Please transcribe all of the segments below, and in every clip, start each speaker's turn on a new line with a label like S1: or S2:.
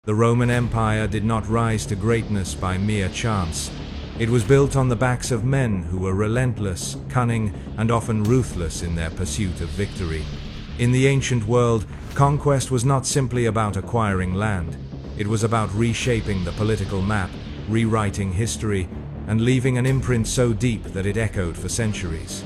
S1: The Roman Empire did not rise to greatness by mere chance. It was built on the backs of men who were relentless, cunning, and often ruthless in their pursuit of victory. In the ancient world, conquest was not simply about acquiring land. It was about reshaping the political map, rewriting history, and leaving an imprint so deep that it echoed for centuries.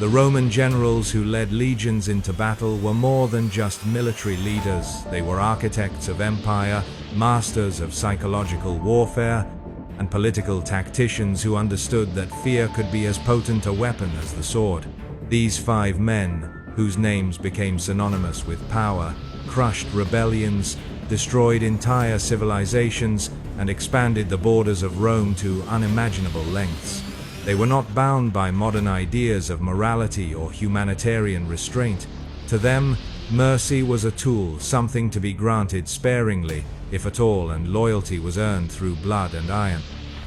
S1: The Roman generals who led legions into battle were more than just military leaders. They were architects of empire, masters of psychological warfare, and political tacticians who understood that fear could be as potent a weapon as the sword. These 5 men, whose names became synonymous with power, crushed rebellions, destroyed entire civilizations, and expanded the borders of Rome to unimaginable lengths. They were not bound by modern ideas of morality or humanitarian restraint. To them, mercy was a tool, something to be granted sparingly, if at all, and loyalty was earned through blood and iron.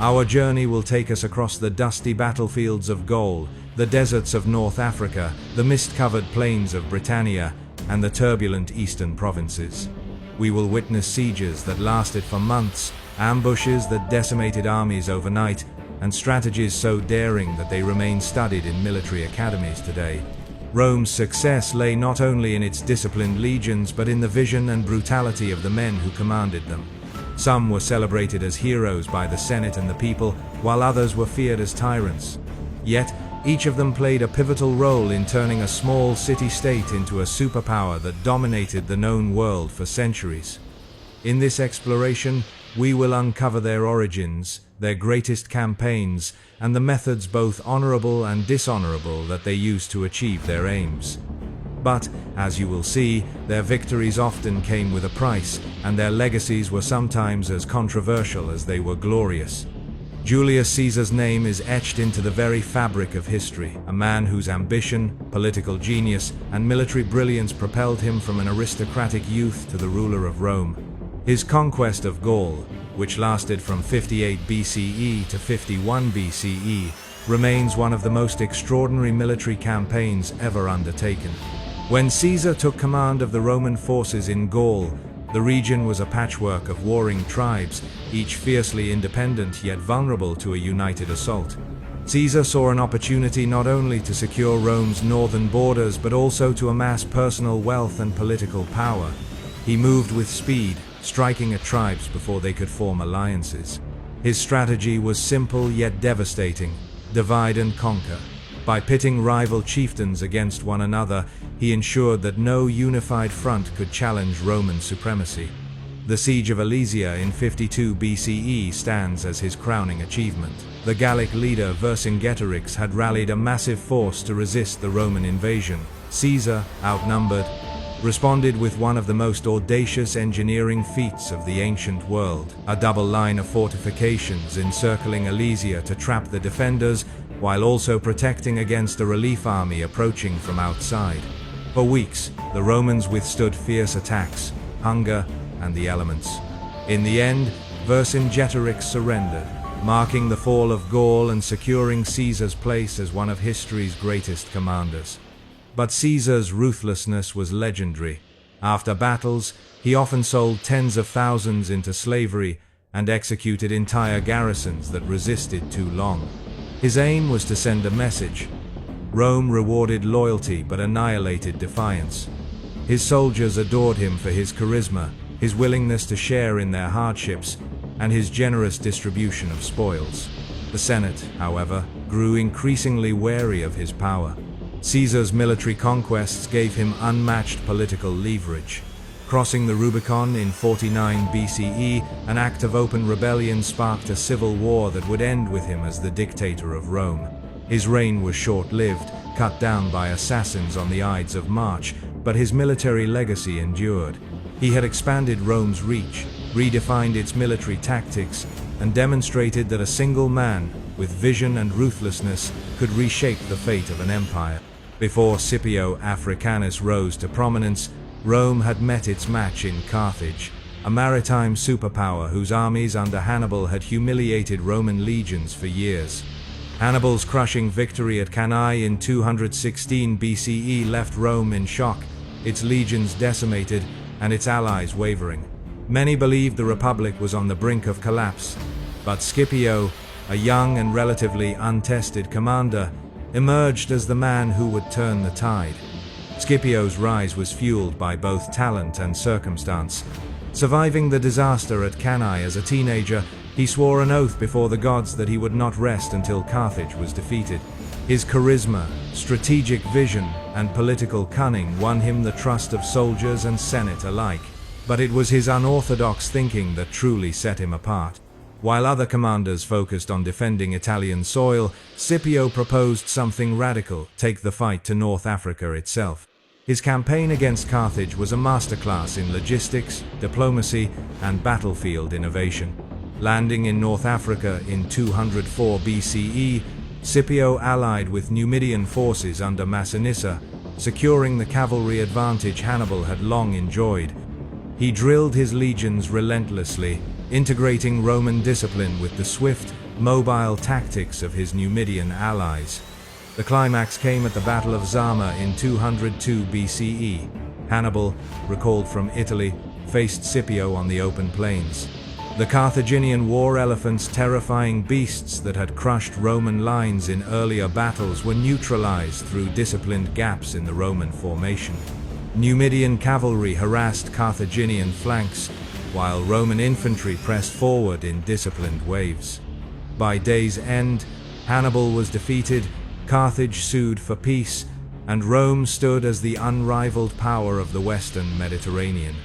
S1: Our journey will take us across the dusty battlefields of Gaul, the deserts of North Africa, the mist-covered plains of Britannia, and the turbulent eastern provinces. We will witness sieges that lasted for months, ambushes that decimated armies overnight, and strategies so daring that they remain studied in military academies today. Rome's success lay not only in its disciplined legions, but in the vision and brutality of the men who commanded them. Some were celebrated as heroes by the Senate and the people, while others were feared as tyrants. Yet, each of them played a pivotal role in turning a small city-state into a superpower that dominated the known world for centuries. In this exploration, we will uncover their origins, their greatest campaigns, and the methods both honorable and dishonorable that they used to achieve their aims. But, as you will see, their victories often came with a price, and their legacies were sometimes as controversial as they were glorious. Julius Caesar's name is etched into the very fabric of history, a man whose ambition, political genius, and military brilliance propelled him from an aristocratic youth to the ruler of Rome. His conquest of Gaul, which lasted from 58 BCE to 51 BCE, remains one of the most extraordinary military campaigns ever undertaken. When Caesar took command of the Roman forces in Gaul, the region was a patchwork of warring tribes, each fiercely independent yet vulnerable to a united assault. Caesar saw an opportunity not only to secure Rome's northern borders but also to amass personal wealth and political power. He moved with speed, striking at tribes before they could form alliances. His strategy was simple yet devastating: divide and conquer. By pitting rival chieftains against one another, he ensured that no unified front could challenge Roman supremacy. The Siege of Alesia in 52 BCE stands as his crowning achievement. The Gallic leader Vercingetorix had rallied a massive force to resist the Roman invasion. Caesar, outnumbered, responded with one of the most audacious engineering feats of the ancient world: a double line of fortifications encircling Alesia to trap the defenders, while also protecting against a relief army approaching from outside. For weeks, the Romans withstood fierce attacks, hunger, and the elements. In the end, Vercingetorix surrendered, marking the fall of Gaul and securing Caesar's place as one of history's greatest commanders. But Caesar's ruthlessness was legendary. After battles, he often sold tens of thousands into slavery and executed entire garrisons that resisted too long. His aim was to send a message. Rome rewarded loyalty but annihilated defiance. His soldiers adored him for his charisma, his willingness to share in their hardships, and his generous distribution of spoils. The Senate, however, grew increasingly wary of his power. Caesar's military conquests gave him unmatched political leverage. Crossing the Rubicon in 49 BCE, an act of open rebellion sparked a civil war that would end with him as the dictator of Rome. His reign was short-lived, cut down by assassins on the Ides of March, but his military legacy endured. He had expanded Rome's reach, redefined its military tactics, and demonstrated that a single man, with vision and ruthlessness, could reshape the fate of an empire. Before Scipio Africanus rose to prominence, Rome had met its match in Carthage, a maritime superpower whose armies under Hannibal had humiliated Roman legions for years. Hannibal's crushing victory at Cannae in 216 BCE left Rome in shock, its legions decimated, and its allies wavering. Many believed the Republic was on the brink of collapse, but Scipio, a young and relatively untested commander, emerged as the man who would turn the tide. Scipio's rise was fueled by both talent and circumstance. Surviving the disaster at Cannae as a teenager, he swore an oath before the gods that he would not rest until Carthage was defeated. His charisma, strategic vision, and political cunning won him the trust of soldiers and senate alike. But it was his unorthodox thinking that truly set him apart. While other commanders focused on defending Italian soil, Scipio proposed something radical: take the fight to North Africa itself. His campaign against Carthage was a masterclass in logistics, diplomacy, and battlefield innovation. Landing in North Africa in 204 BCE, Scipio allied with Numidian forces under Massinissa, securing the cavalry advantage Hannibal had long enjoyed. He drilled his legions relentlessly, integrating Roman discipline with the swift, mobile tactics of his Numidian allies. The climax came at the Battle of Zama in 202 BCE. Hannibal, recalled from Italy, faced Scipio on the open plains. The Carthaginian war elephants, terrifying beasts that had crushed Roman lines in earlier battles, were neutralized through disciplined gaps in the Roman formation. Numidian cavalry harassed Carthaginian flanks, while Roman infantry pressed forward in disciplined waves. By day's end, Hannibal was defeated, Carthage sued for peace, and Rome stood as the unrivaled power of the Western Mediterranean.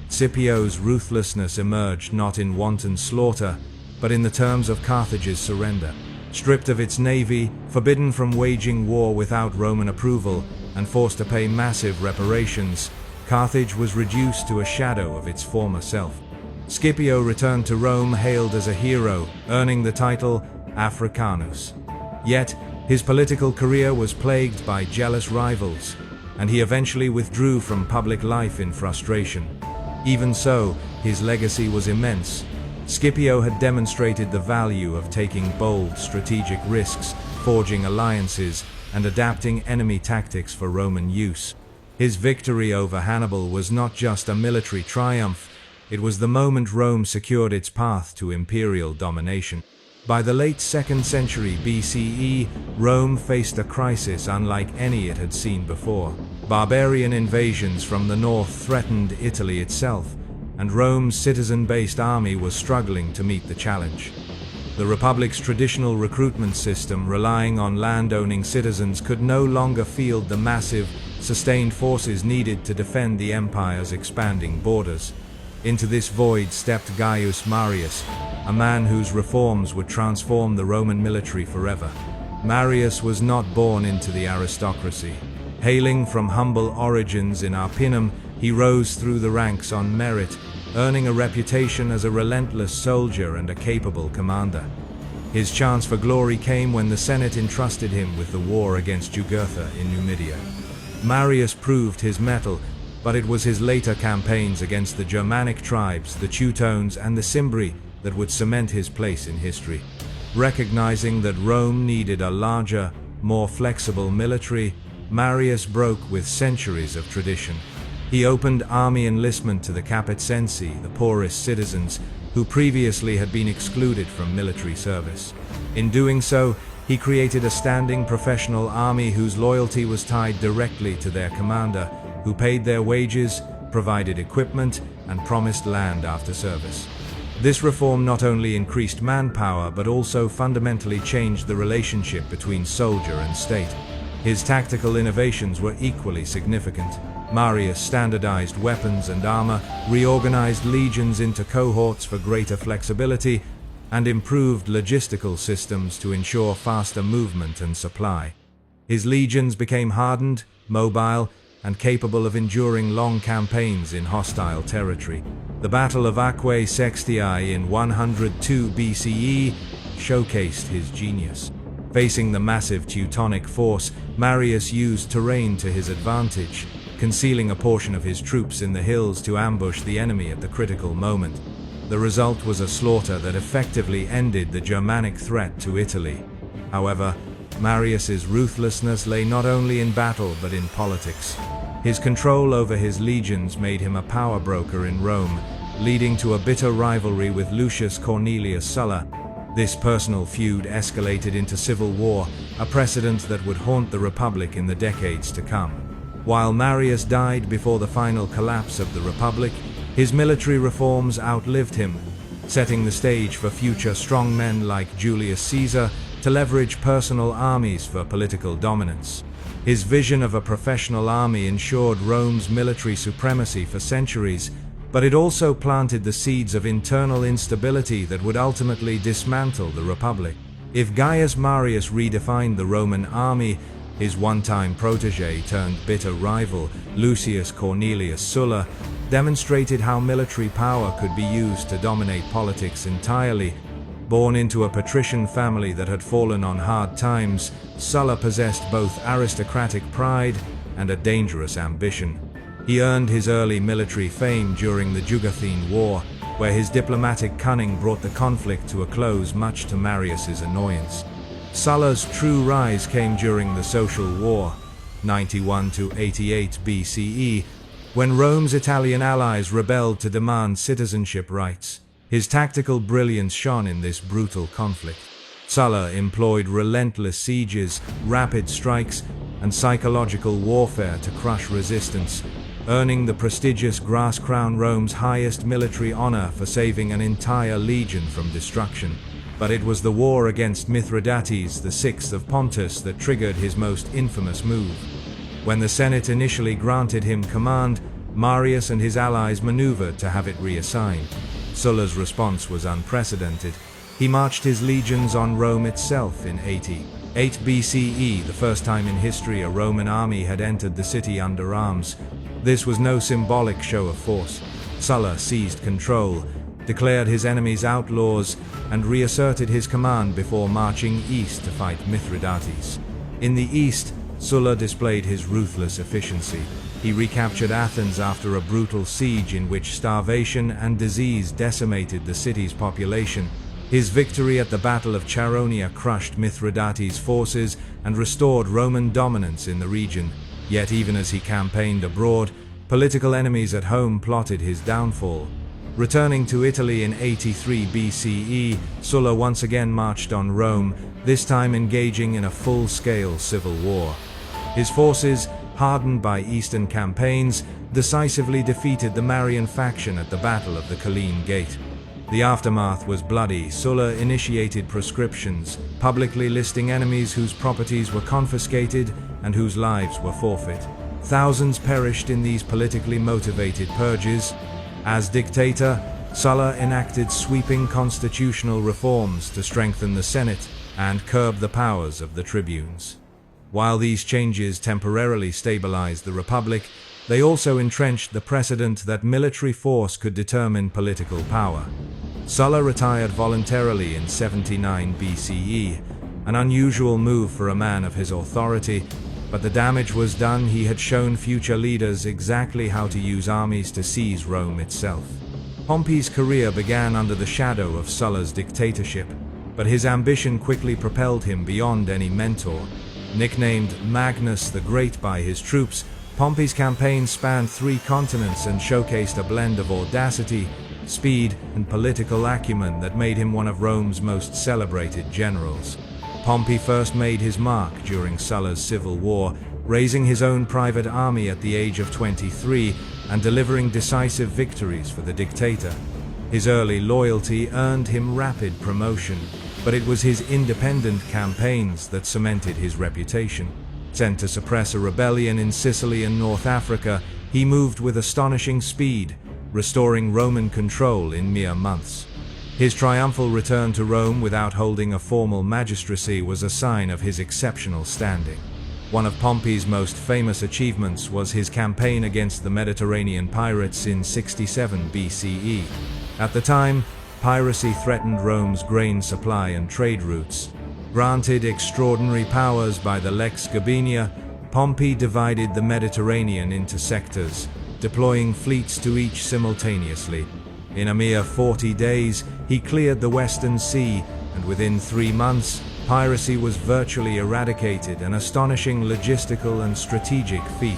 S1: Scipio's ruthlessness emerged not in wanton slaughter, but in the terms of Carthage's surrender. Stripped of its navy, forbidden from waging war without Roman approval, and forced to pay massive reparations, Carthage was reduced to a shadow of its former self. Scipio returned to Rome hailed as a hero, earning the title Africanus. Yet, his political career was plagued by jealous rivals, and he eventually withdrew from public life in frustration. Even so, his legacy was immense. Scipio had demonstrated the value of taking bold, strategic risks, forging alliances, and adapting enemy tactics for Roman use. His victory over Hannibal was not just a military triumph, it was the moment Rome secured its path to imperial domination. By the late 2nd century BCE, Rome faced a crisis unlike any it had seen before. Barbarian invasions from the north threatened Italy itself, and Rome's citizen-based army was struggling to meet the challenge. The Republic's traditional recruitment system, relying on land-owning citizens, could no longer field the massive, sustained forces needed to defend the empire's expanding borders. Into this void stepped Gaius Marius, a man whose reforms would transform the Roman military forever. Marius was not born into the aristocracy. Hailing from humble origins in Arpinum, he rose through the ranks on merit, earning a reputation as a relentless soldier and a capable commander. His chance for glory came when the Senate entrusted him with the war against Jugurtha in Numidia. Marius proved his mettle, but it was his later campaigns against the Germanic tribes, the Teutones, and the Cimbri that would cement his place in history. Recognizing that Rome needed a larger, more flexible military, Marius broke with centuries of tradition. He opened army enlistment to the Capitcensi, the poorest citizens, who previously had been excluded from military service. In doing so, he created a standing professional army whose loyalty was tied directly to their commander, who paid their wages, provided equipment, and promised land after service. This reform not only increased manpower but also fundamentally changed the relationship between soldier and state. His tactical innovations were equally significant. Marius standardized weapons and armor, reorganized legions into cohorts for greater flexibility, and improved logistical systems to ensure faster movement and supply. His legions became hardened, mobile, and capable of enduring long campaigns in hostile territory. The Battle of Aquae Sextiae in 102 BCE showcased his genius. Facing the massive Teutonic force, Marius used terrain to his advantage, concealing a portion of his troops in the hills to ambush the enemy at the critical moment. The result was a slaughter that effectively ended the Germanic threat to Italy. However, Marius's ruthlessness lay not only in battle but in politics. His control over his legions made him a power broker in Rome, leading to a bitter rivalry with Lucius Cornelius Sulla. This personal feud escalated into civil war, a precedent that would haunt the Republic in the decades to come. While Marius died before the final collapse of the Republic, his military reforms outlived him, setting the stage for future strongmen like Julius Caesar to leverage personal armies for political dominance. His vision of a professional army ensured Rome's military supremacy for centuries, but it also planted the seeds of internal instability that would ultimately dismantle the Republic. If Gaius Marius redefined the Roman army, his one-time protege turned bitter rival, Lucius Cornelius Sulla, demonstrated how military power could be used to dominate politics entirely. Born into a patrician family that had fallen on hard times, Sulla possessed both aristocratic pride and a dangerous ambition. He earned his early military fame during the Jugathene War, where his diplomatic cunning brought the conflict to a close, much to Marius's annoyance. Sulla's true rise came during the Social War, 91 to 88 BCE, when Rome's Italian allies rebelled to demand citizenship rights. His tactical brilliance shone in this brutal conflict. Sulla employed relentless sieges, rapid strikes, and psychological warfare to crush resistance, earning the prestigious Grass Crown, Rome's highest military honor for saving an entire legion from destruction. But it was the war against Mithridates VI of Pontus that triggered his most infamous move. When the Senate initially granted him command, Marius and his allies maneuvered to have it reassigned. Sulla's response was unprecedented. He marched his legions on Rome itself in 88 BCE, the first time in history a Roman army had entered the city under arms. This was no symbolic show of force. Sulla seized control, declared his enemies outlaws, and reasserted his command before marching east to fight Mithridates. In the east, Sulla displayed his ruthless efficiency. He recaptured Athens after a brutal siege in which starvation and disease decimated the city's population. His victory at the Battle of Chaeronea crushed Mithridates' forces and restored Roman dominance in the region. Yet even as he campaigned abroad, political enemies at home plotted his downfall. Returning to Italy in 83 BCE, Sulla once again marched on Rome, this time engaging in a full-scale civil war. His forces, hardened by eastern campaigns, decisively defeated the Marian faction at the Battle of the Colline Gate. The aftermath was bloody. Sulla initiated proscriptions, publicly listing enemies whose properties were confiscated and whose lives were forfeit. Thousands perished in these politically motivated purges. As dictator, Sulla enacted sweeping constitutional reforms to strengthen the Senate and curb the powers of the tribunes. While these changes temporarily stabilized the Republic, they also entrenched the precedent that military force could determine political power. Sulla retired voluntarily in 79 BCE, an unusual move for a man of his authority, but the damage was done. He had shown future leaders exactly how to use armies to seize Rome itself. Pompey's career began under the shadow of Sulla's dictatorship, but his ambition quickly propelled him beyond any mentor. Nicknamed Magnus the Great by his troops, Pompey's campaign spanned 3 continents and showcased a blend of audacity, speed, and political acumen that made him one of Rome's most celebrated generals. Pompey first made his mark during Sulla's civil war, raising his own private army at the age of 23 and delivering decisive victories for the dictator. His early loyalty earned him rapid promotion, but it was his independent campaigns that cemented his reputation. Sent to suppress a rebellion in Sicily and North Africa, he moved with astonishing speed, restoring Roman control in mere months. His triumphal return to Rome without holding a formal magistracy was a sign of his exceptional standing. One of Pompey's most famous achievements was his campaign against the Mediterranean pirates in 67 BCE. At the time, piracy threatened Rome's grain supply and trade routes. Granted extraordinary powers by the Lex Gabinia, Pompey divided the Mediterranean into sectors, deploying fleets to each simultaneously. In a mere 40 days, he cleared the Western Sea, and within 3 months, piracy was virtually eradicated, an astonishing logistical and strategic feat.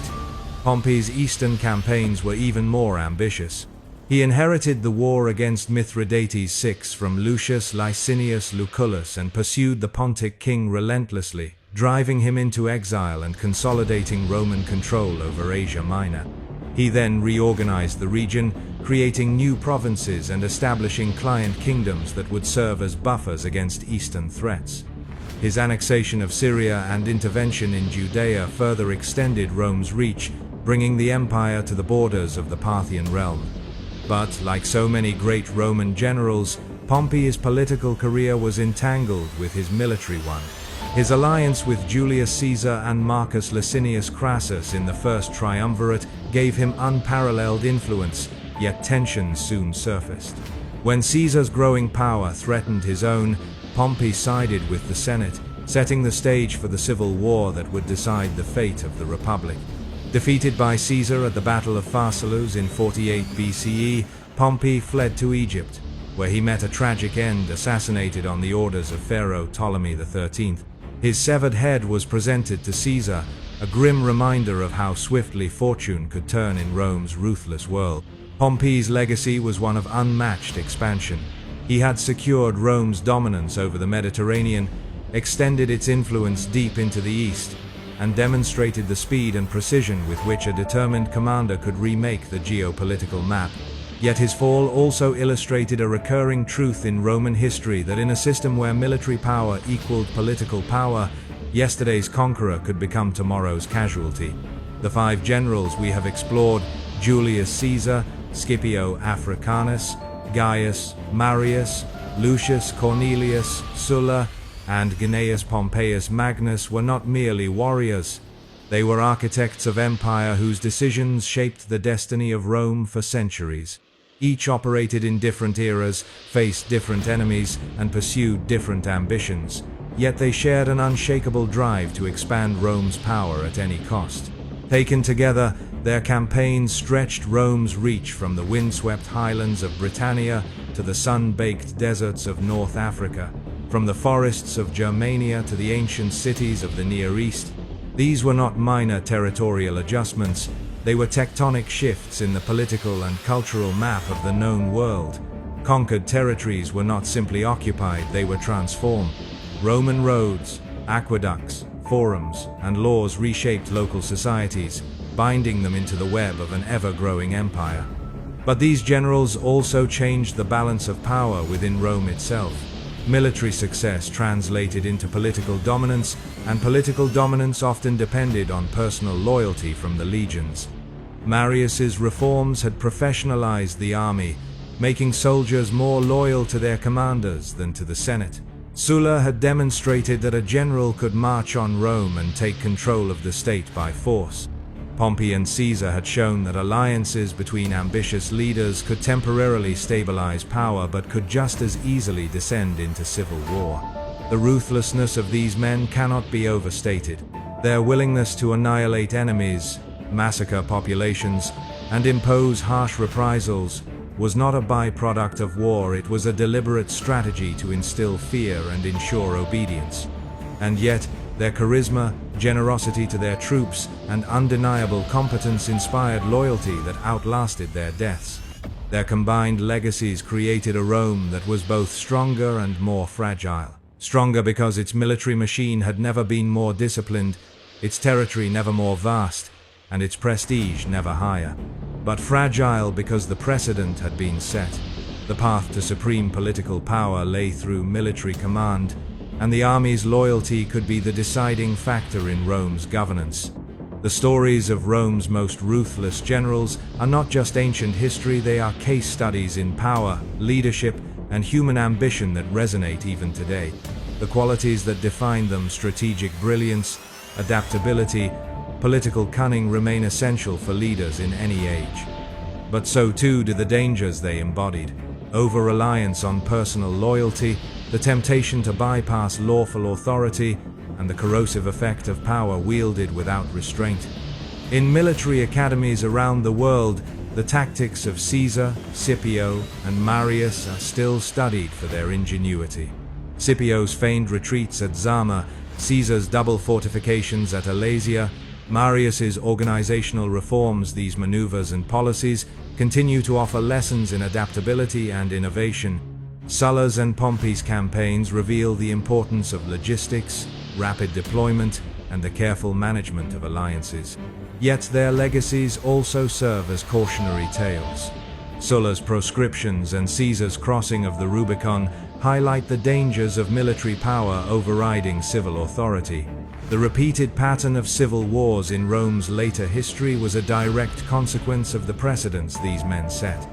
S1: Pompey's eastern campaigns were even more ambitious. He inherited the war against Mithridates VI from Lucius Licinius Lucullus and pursued the Pontic king relentlessly, driving him into exile and consolidating Roman control over Asia Minor. He then reorganized the region, creating new provinces and establishing client kingdoms that would serve as buffers against eastern threats. His annexation of Syria and intervention in Judea further extended Rome's reach, bringing the empire to the borders of the Parthian realm. But, like so many great Roman generals, Pompey's political career was entangled with his military one. His alliance with Julius Caesar and Marcus Licinius Crassus in the First Triumvirate gave him unparalleled influence, yet tensions soon surfaced. When Caesar's growing power threatened his own, Pompey sided with the Senate, setting the stage for the civil war that would decide the fate of the Republic. Defeated by Caesar at the Battle of Pharsalus in 48 BCE, Pompey fled to Egypt, where he met a tragic end, assassinated on the orders of Pharaoh Ptolemy XIII. His severed head was presented to Caesar, a grim reminder of how swiftly fortune could turn in Rome's ruthless world. Pompey's legacy was one of unmatched expansion. He had secured Rome's dominance over the Mediterranean, extended its influence deep into the east, and demonstrated the speed and precision with which a determined commander could remake the geopolitical map. Yet his fall also illustrated a recurring truth in Roman history, that in a system where military power equaled political power, yesterday's conqueror could become tomorrow's casualty. The five generals we have explored, Julius Caesar, Scipio Africanus, Gaius Marius, Lucius Cornelius Sulla, and Gnaeus Pompeius Magnus, were not merely warriors. They were architects of empire whose decisions shaped the destiny of Rome for centuries. Each operated in different eras, faced different enemies, and pursued different ambitions. Yet they shared an unshakable drive to expand Rome's power at any cost. Taken together, their campaigns stretched Rome's reach from the windswept highlands of Britannia to the sun-baked deserts of North Africa, from the forests of Germania to the ancient cities of the Near East. These were not minor territorial adjustments, they were tectonic shifts in the political and cultural map of the known world. Conquered territories were not simply occupied, they were transformed. Roman roads, aqueducts, forums, and laws reshaped local societies, binding them into the web of an ever-growing empire. But these generals also changed the balance of power within Rome itself. Military success translated into political dominance, and political dominance often depended on personal loyalty from the legions. Marius's reforms had professionalized the army, making soldiers more loyal to their commanders than to the Senate. Sulla had demonstrated that a general could march on Rome and take control of the state by force. Pompey and Caesar had shown that alliances between ambitious leaders could temporarily stabilize power, but could just as easily descend into civil war. The ruthlessness of these men cannot be overstated. Their willingness to annihilate enemies, massacre populations, and impose harsh reprisals was not a byproduct of war, it was a deliberate strategy to instill fear and ensure obedience. And yet, their charisma, generosity to their troops, and undeniable competence inspired loyalty that outlasted their deaths. Their combined legacies created a Rome that was both stronger and more fragile. Stronger because its military machine had never been more disciplined, its territory never more vast, and its prestige never higher. But fragile because the precedent had been set. The path to supreme political power lay through military command, and the army's loyalty could be the deciding factor in Rome's governance. The stories of Rome's most ruthless generals are not just ancient history, they are case studies in power, leadership, and human ambition that resonate even today. The qualities that define them, strategic brilliance, adaptability, political cunning, remain essential for leaders in any age. But so too do the dangers they embodied. Over-reliance on personal loyalty, the temptation to bypass lawful authority, and the corrosive effect of power wielded without restraint. In military academies around the world, the tactics of Caesar, Scipio, and Marius are still studied for their ingenuity. Scipio's feigned retreats at Zama, Caesar's double fortifications at Alesia, Marius's organizational reforms, these maneuvers and policies continue to offer lessons in adaptability and innovation. Sulla's and Pompey's campaigns reveal the importance of logistics, rapid deployment, and the careful management of alliances. Yet their legacies also serve as cautionary tales. Sulla's proscriptions and Caesar's crossing of the Rubicon highlight the dangers of military power overriding civil authority. The repeated pattern of civil wars in Rome's later history was a direct consequence of the precedents these men set.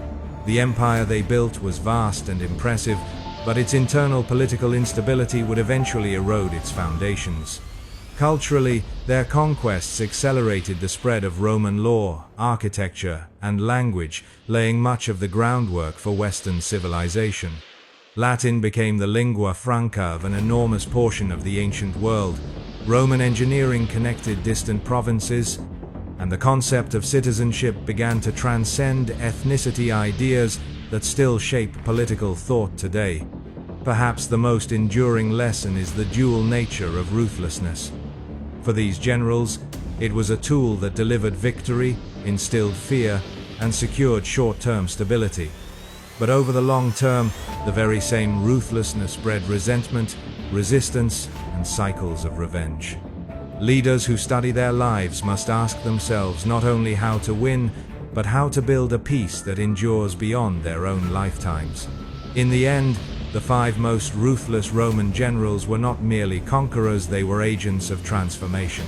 S1: The empire they built was vast and impressive, but its internal political instability would eventually erode its foundations. Culturally, their conquests accelerated the spread of Roman law, architecture, and language, laying much of the groundwork for Western civilization. Latin became the lingua franca of an enormous portion of the ancient world. Roman engineering connected distant provinces, and the concept of citizenship began to transcend ethnicity, ideas that still shape political thought today. Perhaps the most enduring lesson is the dual nature of ruthlessness. For these generals, it was a tool that delivered victory, instilled fear, and secured short-term stability. But over the long term, the very same ruthlessness bred resentment, resistance, and cycles of revenge. Leaders who study their lives must ask themselves not only how to win, but how to build a peace that endures beyond their own lifetimes. In the end, the 5 most ruthless Roman generals were not merely conquerors, they were agents of transformation.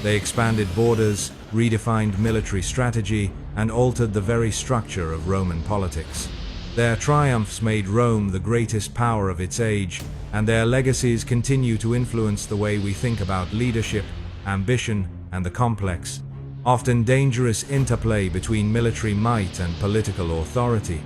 S1: They expanded borders, redefined military strategy, and altered the very structure of Roman politics. Their triumphs made Rome the greatest power of its age, and their legacies continue to influence the way we think about leadership, ambition, and the complex, often dangerous interplay between military might and political authority.